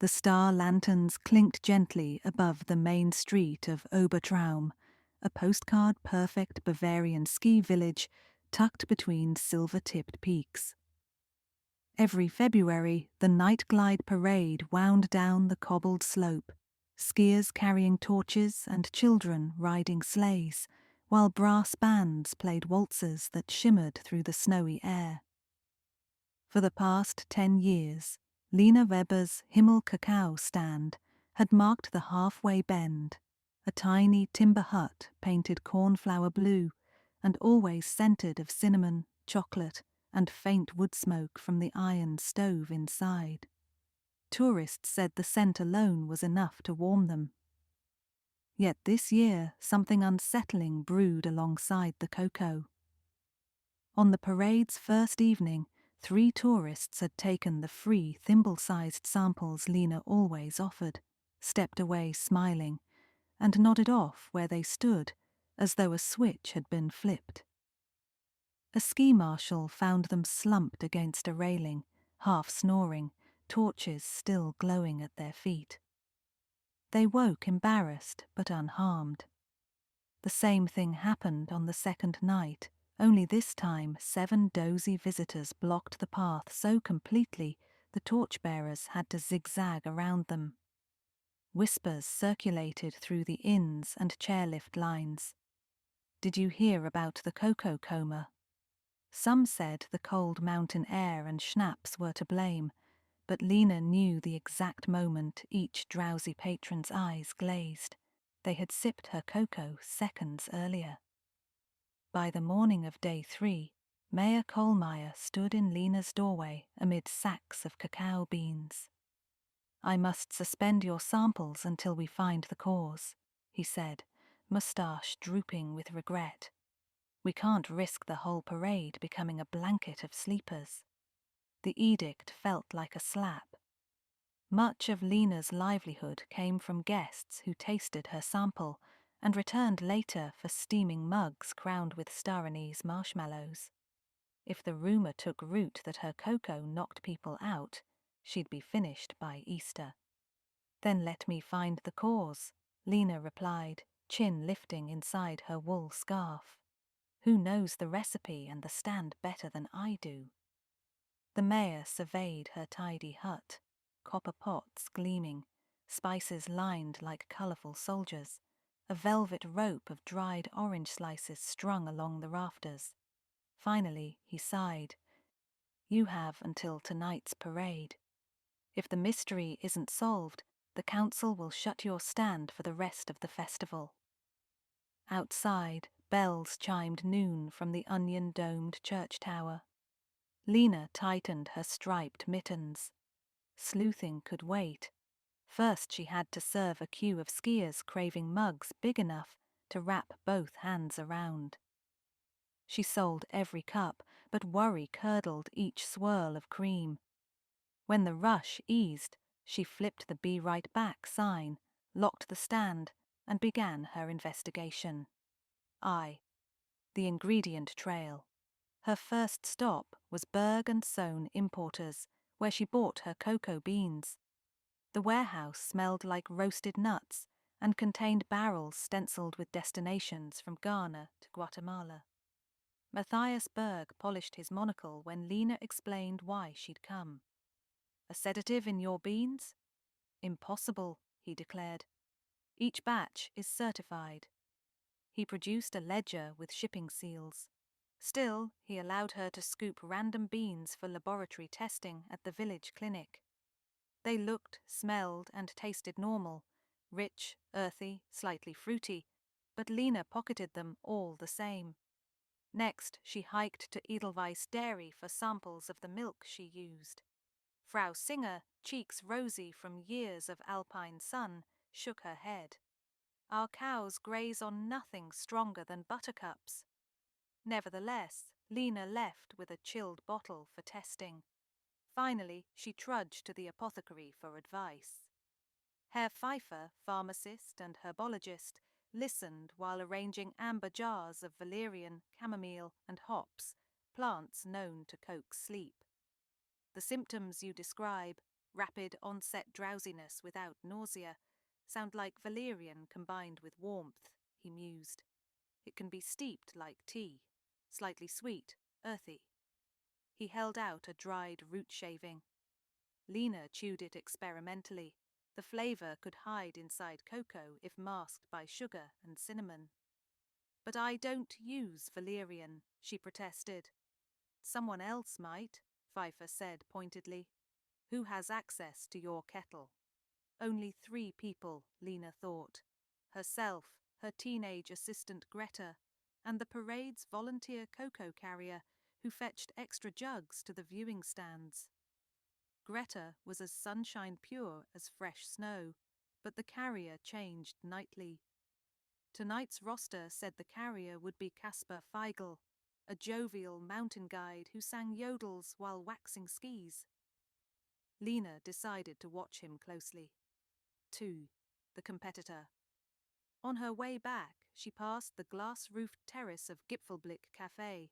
The star lanterns clinked gently above the main street of Obertraum, a postcard-perfect Bavarian ski village tucked between silver-tipped peaks. Every February, the Night Glide parade wound down the cobbled slope, skiers carrying torches and children riding sleighs, while brass bands played waltzes that shimmered through the snowy air. For the past 10 years, Lena Weber's Himmel Cacao stand had marked the halfway bend, a tiny timber hut painted cornflower blue and always scented of cinnamon, chocolate, and faint wood smoke from the iron stove inside. Tourists said the scent alone was enough to warm them. Yet this year something unsettling brewed alongside the cocoa. On the parade's first evening, 3 tourists had taken the free thimble-sized samples Lena always offered, stepped away smiling, and nodded off where they stood, as though a switch had been flipped. A ski marshal found them slumped against a railing, half snoring, torches still glowing at their feet. They woke embarrassed but unharmed. The same thing happened on the second night, only this time 7 dozy visitors blocked the path so completely the torchbearers had to zigzag around them. Whispers circulated through the inns and chairlift lines. Did you hear about the cocoa coma? Some said the cold mountain air and schnapps were to blame, but Lena knew the exact moment each drowsy patron's eyes glazed. They had sipped her cocoa seconds earlier. By the morning of day 3, Mayor Kohlmeier stood in Lena's doorway amid sacks of cacao beans. "I must suspend your samples until we find the cause," he said, moustache drooping with regret. "We can't risk the whole parade becoming a blanket of sleepers." The edict felt like a slap. Much of Lena's livelihood came from guests who tasted her sample and returned later for steaming mugs crowned with star anise marshmallows. If the rumor took root that her cocoa knocked people out, she'd be finished by Easter. "Then let me find the cause," Lena replied, chin lifting inside her wool scarf. "Who knows the recipe and the stand better than I do?" The mayor surveyed her tidy hut, copper pots gleaming, spices lined like colorful soldiers, a velvet rope of dried orange slices strung along the rafters. Finally, he sighed. "You have until tonight's parade. If the mystery isn't solved, the council will shut your stand for the rest of the festival." Outside, bells chimed noon from the onion-domed church tower. Lena tightened her striped mittens. Sleuthing could wait. First she had to serve a queue of skiers craving mugs big enough to wrap both hands around. She sold every cup, but worry curdled each swirl of cream. When the rush eased, she flipped the "Be Right Back" sign, locked the stand, and began her investigation. The ingredient trail. Her first stop was Berg and Sohn Importers, where she bought her cocoa beans. The warehouse smelled like roasted nuts and contained barrels stenciled with destinations from Ghana to Guatemala. Matthias Berg polished his monocle when Lena explained why she'd come. "A sedative in your beans?" "Impossible," he declared. "Each batch is certified." He produced a ledger with shipping seals. Still, he allowed her to scoop random beans for laboratory testing at the village clinic. They looked, smelled, and tasted normal, rich, earthy, slightly fruity, but Lena pocketed them all the same. Next, she hiked to Edelweiss Dairy for samples of the milk she used. Frau Singer, cheeks rosy from years of alpine sun, shook her head. "Our cows graze on nothing stronger than buttercups." Nevertheless, Lena left with a chilled bottle for testing. Finally, she trudged to the apothecary for advice. Herr Pfeiffer, pharmacist and herbologist, listened while arranging amber jars of valerian, chamomile, and hops, plants known to coax sleep. "The symptoms you describe, rapid onset drowsiness without nausea, sound like valerian combined with warmth, he mused. It can be steeped like tea, slightly sweet, earthy. He held out a dried root shaving. Lena chewed it experimentally. The flavour could hide inside cocoa if masked by sugar and cinnamon. But I don't use valerian, she protested. Someone else might, Pfeiffer said pointedly. Who has access to your kettle? Only 3 people, Lena thought. Herself, her teenage assistant Greta, and the parade's volunteer cocoa carrier who fetched extra jugs to the viewing stands. Greta was as sunshine pure as fresh snow, but the carrier changed nightly. Tonight's roster said the carrier would be Caspar Feigl, a jovial mountain guide who sang yodels while waxing skis. Lena decided to watch him closely. 2. The competitor. On her way back, she passed the glass-roofed terrace of Gipfelblick Café.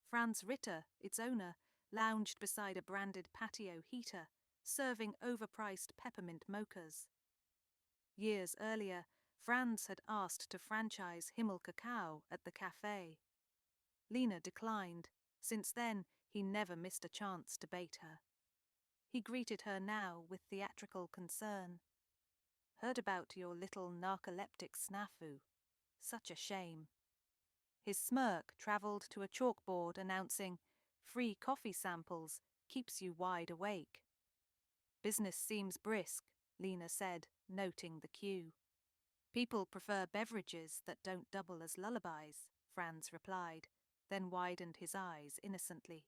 Franz Ritter, its owner, lounged beside a branded patio heater, serving overpriced peppermint mochas. Years earlier, Franz had asked to franchise Himmel Cacao at the café. Lena declined. Since then, he never missed a chance to bait her. He greeted her now with theatrical concern. Heard about your little narcoleptic snafu. Such a shame. His smirk travelled to a chalkboard announcing, "Free coffee samples, keeps you wide awake." Business seems brisk, Lena said, noting the queue. People prefer beverages that don't double as lullabies, Franz replied, then widened his eyes innocently.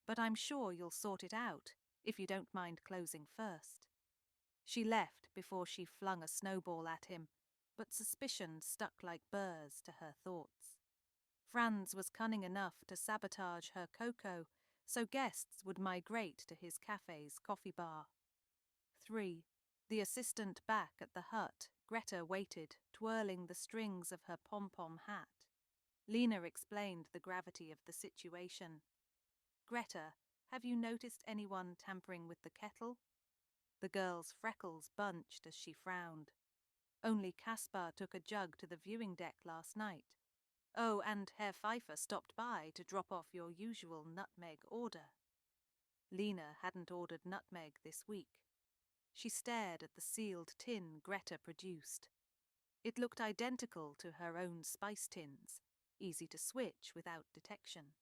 But I'm sure you'll sort it out, if you don't mind closing first. She left before she flung a snowball at him, but suspicion stuck like burrs to her thoughts. Franz was cunning enough to sabotage her cocoa, so guests would migrate to his cafe's coffee bar. 3. The assistant back at the hut, Greta waited, twirling the strings of her pom-pom hat. Lena explained the gravity of the situation. Greta, have you noticed anyone tampering with the kettle? The girl's freckles bunched as she frowned. Only Caspar took a jug to the viewing deck last night. Oh, and Herr Pfeiffer stopped by to drop off your usual nutmeg order. Lena hadn't ordered nutmeg this week. She stared at the sealed tin Greta produced. It looked identical to her own spice tins, easy to switch without detection.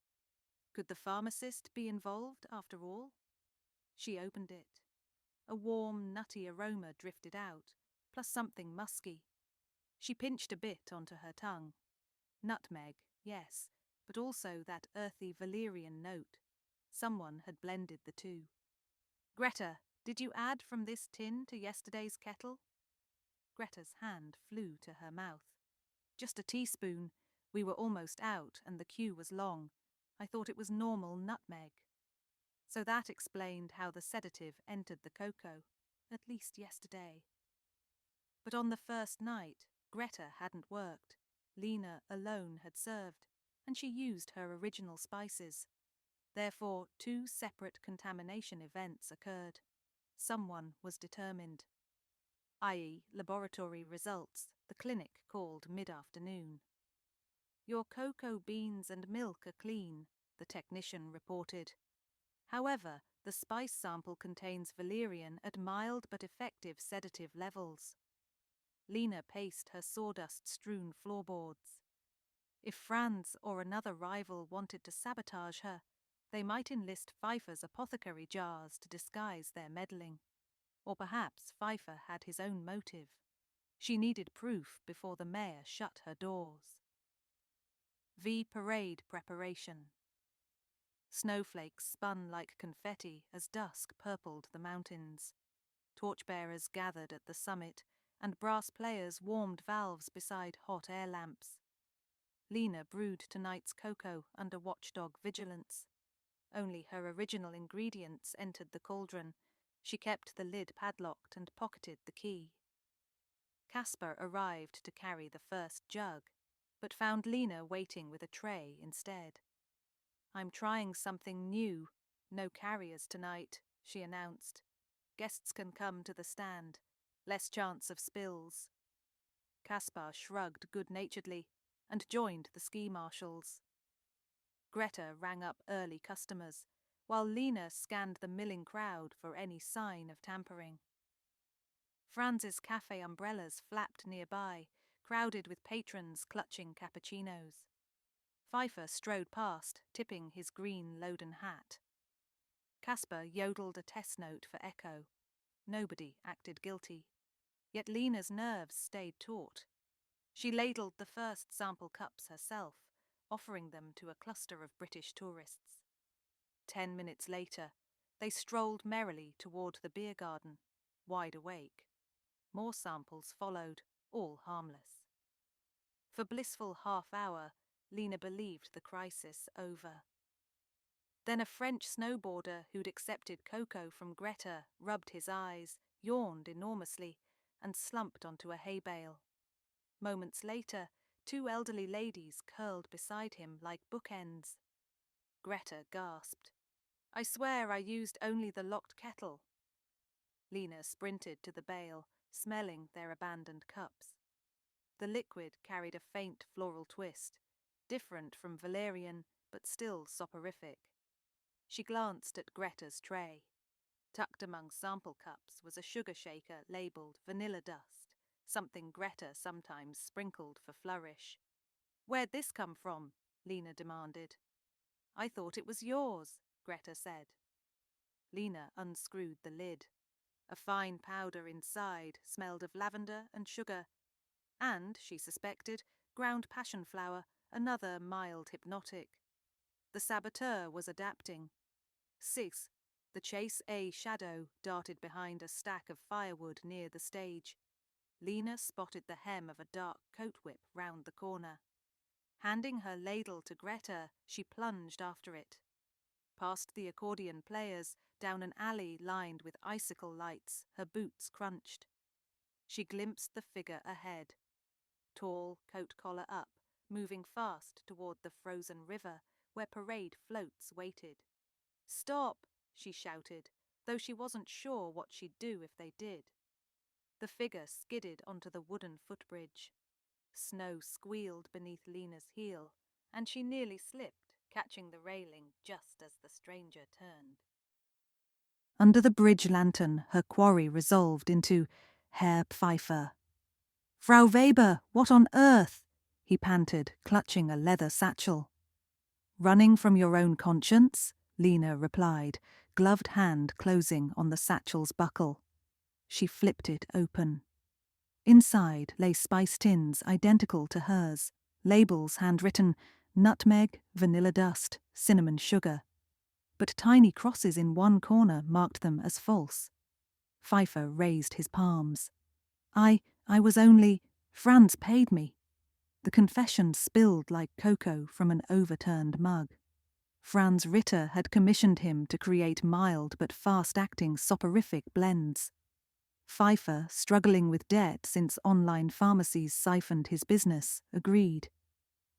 Could the pharmacist be involved after all? She opened it. A warm, nutty aroma drifted out, plus something musky. She pinched a bit onto her tongue. Nutmeg, yes, but also that earthy valerian note. Someone had blended the two. Greta, did you add from this tin to yesterday's kettle? Greta's hand flew to her mouth. Just a teaspoon. We were almost out, and the queue was long. I thought it was normal nutmeg. So that explained how the sedative entered the cocoa, at least yesterday. But on the first night, Greta hadn't worked. Lena alone had served, and she used her original spices. Therefore, 2 separate contamination events occurred. Someone was determined. I.e., laboratory results, the clinic called mid-afternoon. Your cocoa beans and milk are clean, the technician reported. However, the spice sample contains valerian at mild but effective sedative levels. Lena paced her sawdust-strewn floorboards. If Franz or another rival wanted to sabotage her, they might enlist Pfeiffer's apothecary jars to disguise their meddling. Or perhaps Pfeiffer had his own motive. She needed proof before the mayor shut her doors. V parade preparation. Snowflakes spun like confetti as dusk purpled the mountains. Torchbearers gathered at the summit, and brass players warmed valves beside hot air lamps. Lena brewed tonight's cocoa under watchdog vigilance. Only her original ingredients entered the cauldron. She kept the lid padlocked and pocketed the key. Caspar arrived to carry the first jug, but found Lena waiting with a tray instead. I'm trying something new. No carriers tonight, she announced. Guests can come to the stand. Less chance of spills. Caspar shrugged good-naturedly and joined the ski marshals. Greta rang up early customers, while Lena scanned the milling crowd for any sign of tampering. Franz's cafe umbrellas flapped nearby, crowded with patrons clutching cappuccinos. Pfeiffer strode past, tipping his green Loden hat. Caspar yodeled a test note for echo. Nobody acted guilty. Yet Lena's nerves stayed taut. She ladled the first sample cups herself, offering them to a cluster of British tourists. 10 minutes later, they strolled merrily toward the beer garden, wide awake. More samples followed, all harmless. For blissful half-hour, Lena believed the crisis over. Then a French snowboarder who'd accepted cocoa from Greta rubbed his eyes, yawned enormously, and slumped onto a hay bale. Moments later, 2 elderly ladies curled beside him like bookends. Greta gasped. "I swear I used only the locked kettle." Lena sprinted to the bale, smelling their abandoned cups. The liquid carried a faint floral twist, different from valerian, but still soporific. She glanced at Greta's tray. Tucked among sample cups was a sugar shaker labelled vanilla dust, something Greta sometimes sprinkled for flourish. "Where'd this come from?" Lena demanded. "I thought it was yours," Greta said. Lena unscrewed the lid. A fine powder inside smelled of lavender and sugar, and, she suspected, ground passion flower, another mild hypnotic. The saboteur was adapting. Six, the Chase A shadow, darted behind a stack of firewood near the stage. Lena spotted the hem of a dark coat whip round the corner. Handing her ladle to Greta, she plunged after it. Past the accordion players, down an alley lined with icicle lights, her boots crunched. She glimpsed the figure ahead. Tall, coat collar up, moving fast toward the frozen river, where parade floats waited. "Stop!" she shouted, though she wasn't sure what she'd do if they did. The figure skidded onto the wooden footbridge. Snow squealed beneath Lena's heel, and she nearly slipped, catching the railing just as the stranger turned. Under the bridge lantern, her quarry resolved into Herr Pfeiffer. "Frau Weber, what on earth?" he panted, clutching a leather satchel. "Running from your own conscience?" Lena replied, gloved hand closing on the satchel's buckle. She flipped it open. Inside lay spice tins identical to hers, labels handwritten nutmeg, vanilla dust, cinnamon sugar. But tiny crosses in one corner marked them as false. Pfeiffer raised his palms. I was only... Franz paid me." The confession spilled like cocoa from an overturned mug. Franz Ritter had commissioned him to create mild but fast-acting soporific blends. Pfeiffer, struggling with debt since online pharmacies siphoned his business, agreed.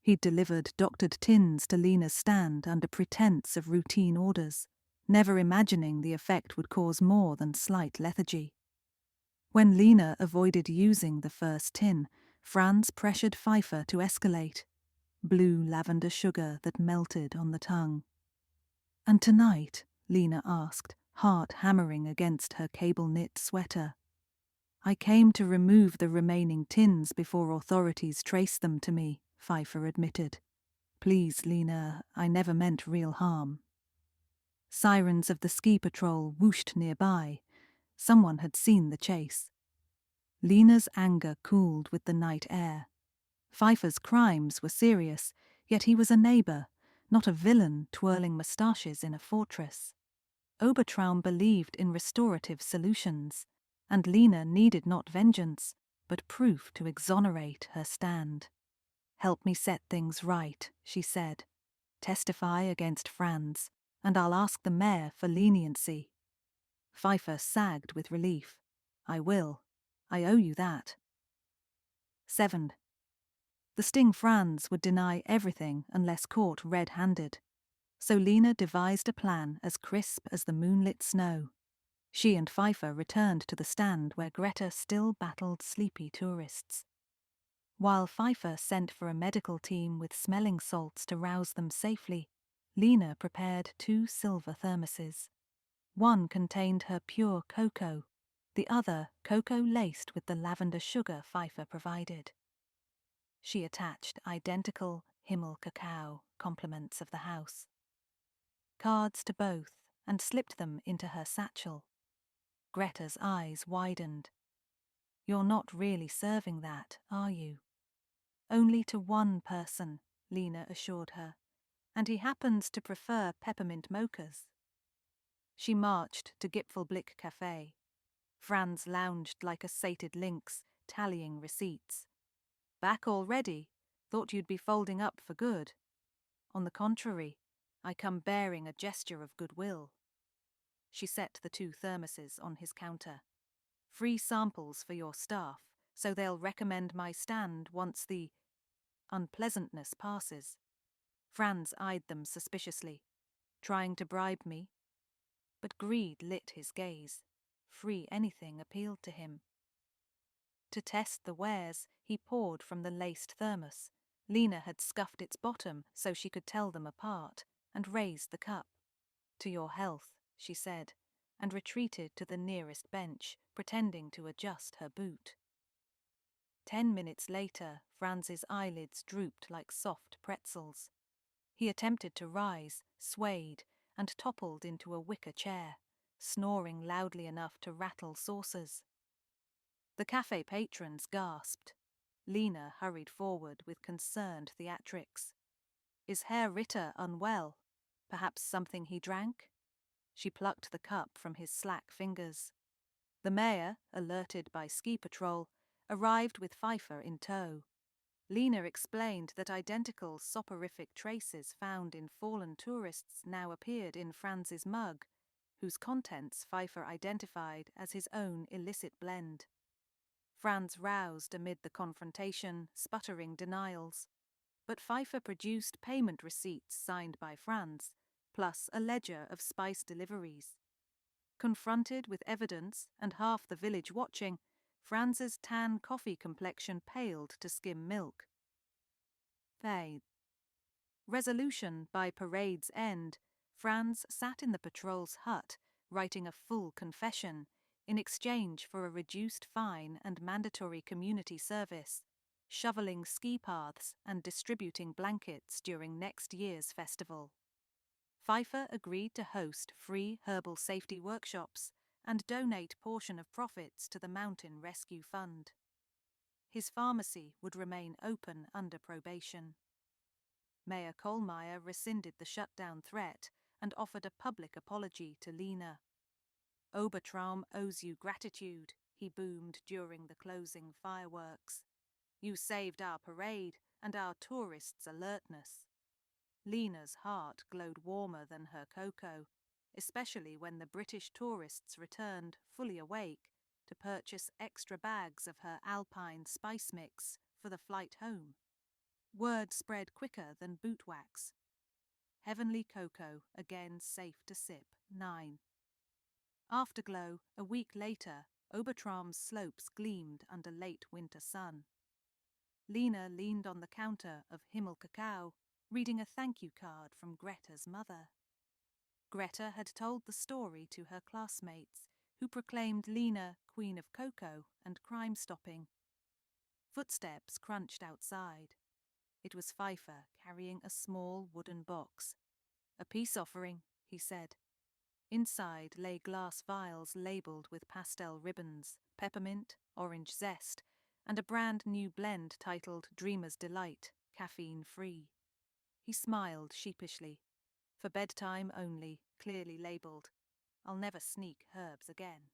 He'd delivered doctored tins to Lena's stand under pretense of routine orders, never imagining the effect would cause more than slight lethargy. When Lena avoided using the first tin, Franz pressured Pfeiffer to escalate. Blue lavender sugar that melted on the tongue. "And tonight?" Lena asked, heart hammering against her cable-knit sweater. "I came to remove the remaining tins before authorities traced them to me," Pfeiffer admitted. "Please, Lena, I never meant real harm." Sirens of the ski patrol whooshed nearby. Someone had seen the chase. Lena's anger cooled with the night air. Pfeiffer's crimes were serious, yet he was a neighbour, not a villain twirling moustaches in a fortress. Obertraum believed in restorative solutions, and Lena needed not vengeance, but proof to exonerate her stand. "Help me set things right," she said. "Testify against Franz, and I'll ask the mayor for leniency." Pfeiffer sagged with relief. "I will. I owe you that." 7. The sting Franz would deny everything unless caught red-handed. So Lena devised a plan as crisp as the moonlit snow. She and Pfeiffer returned to the stand where Greta still battled sleepy tourists. While Pfeiffer sent for a medical team with smelling salts to rouse them safely, Lena prepared 2 silver thermoses. One contained her pure cocoa, the other cocoa laced with the lavender sugar Pfeiffer provided. She attached identical Himmel cacao compliments of the house. Cards to both, and slipped them into her satchel. Greta's eyes widened. "You're not really serving that, are you?" "Only to one person," Lena assured her, "and he happens to prefer peppermint mochas." She marched to Gipfelblick Café. Franz lounged like a sated lynx, tallying receipts. "Back already? Thought you'd be folding up for good." "On the contrary, I come bearing a gesture of goodwill." She set the 2 thermoses on his counter. "Free samples for your staff, so they'll recommend my stand once the unpleasantness passes." Franz eyed them suspiciously. "Trying to bribe me?" But greed lit his gaze. Free anything appealed to him. To test the wares, he poured from the laced thermos. Lena had scuffed its bottom so she could tell them apart, and raised the cup. "To your health," she said, and retreated to the nearest bench, pretending to adjust her boot. 10 minutes later, Franz's eyelids drooped like soft pretzels. He attempted to rise, swayed, and toppled into a wicker chair, snoring loudly enough to rattle saucers. The cafe patrons gasped. Lena hurried forward with concerned theatrics. "Is Herr Ritter unwell? Perhaps something he drank?" She plucked the cup from his slack fingers. The mayor, alerted by ski patrol, arrived with Pfeiffer in tow. Lena explained that identical soporific traces found in fallen tourists now appeared in Franz's mug, whose contents Pfeiffer identified as his own illicit blend. Franz roused amid the confrontation, sputtering denials. But Pfeiffer produced payment receipts signed by Franz, plus a ledger of spice deliveries. Confronted with evidence and half the village watching, Franz's tan coffee complexion paled to skim milk. Fade. Resolution by parade's end, Franz sat in the patrol's hut, writing a full confession, in exchange for a reduced fine and mandatory community service, shoveling ski paths and distributing blankets during next year's festival. Pfeiffer agreed to host free herbal safety workshops and donate portion of profits to the Mountain Rescue Fund. His pharmacy would remain open under probation. Mayor Kohlmeier rescinded the shutdown threat and offered a public apology to Lena. "Obertraum owes you gratitude," he boomed during the closing fireworks. "You saved our parade and our tourists' alertness." Lena's heart glowed warmer than her cocoa, especially when the British tourists returned, fully awake, to purchase extra bags of her alpine spice mix for the flight home. Word spread quicker than boot wax. Heavenly cocoa, again safe to sip, 9. Afterglow, a week later, Obertraum's slopes gleamed under late winter sun. Lena leaned on the counter of Himmel Cacao, reading a thank you card from Greta's mother. Greta had told the story to her classmates, who proclaimed Lena Queen of Cocoa and crime stopping. Footsteps crunched outside. It was Pfeiffer carrying a small wooden box. "A peace offering," he said. Inside lay glass vials labelled with pastel ribbons, peppermint, orange zest, and a brand new blend titled Dreamer's Delight, caffeine-free. He smiled sheepishly. "For bedtime only, clearly labelled. I'll never sneak herbs again."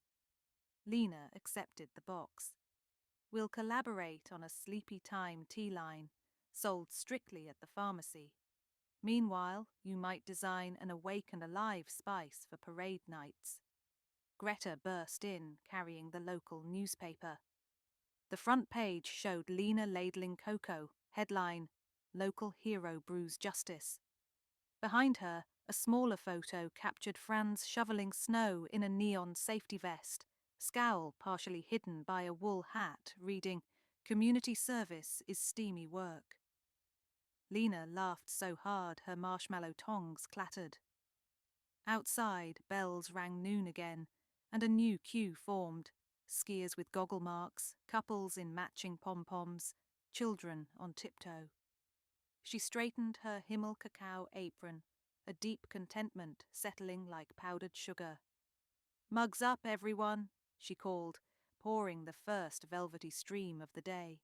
Lena accepted the box. "We'll collaborate on a sleepy time tea line, sold strictly at the pharmacy. Meanwhile, you might design an awake and alive spice for parade nights." Greta burst in, carrying the local newspaper. The front page showed Lena ladling cocoa, headline, "Local Hero Brews Justice." Behind her, A smaller photo captured Franz shoveling snow in a neon safety vest, scowl partially hidden by a wool hat, reading, "Community service is steamy work." Lena laughed so hard her marshmallow tongs clattered. Outside, bells rang noon again, and a new queue formed. Skiers with goggle marks, couples in matching pom-poms, children on tiptoe. She straightened her Himmel cacao apron, a deep contentment settling like powdered sugar. "Mugs up, everyone," she called, pouring the first velvety stream of the day.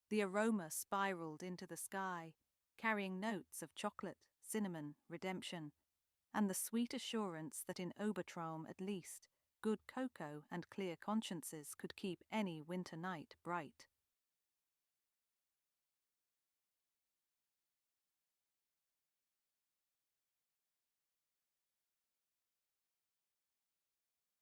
The aroma spiraled into the sky, carrying notes of chocolate, cinnamon, redemption, and the sweet assurance that in Obertraum at least, good cocoa and clear consciences could keep any winter night bright.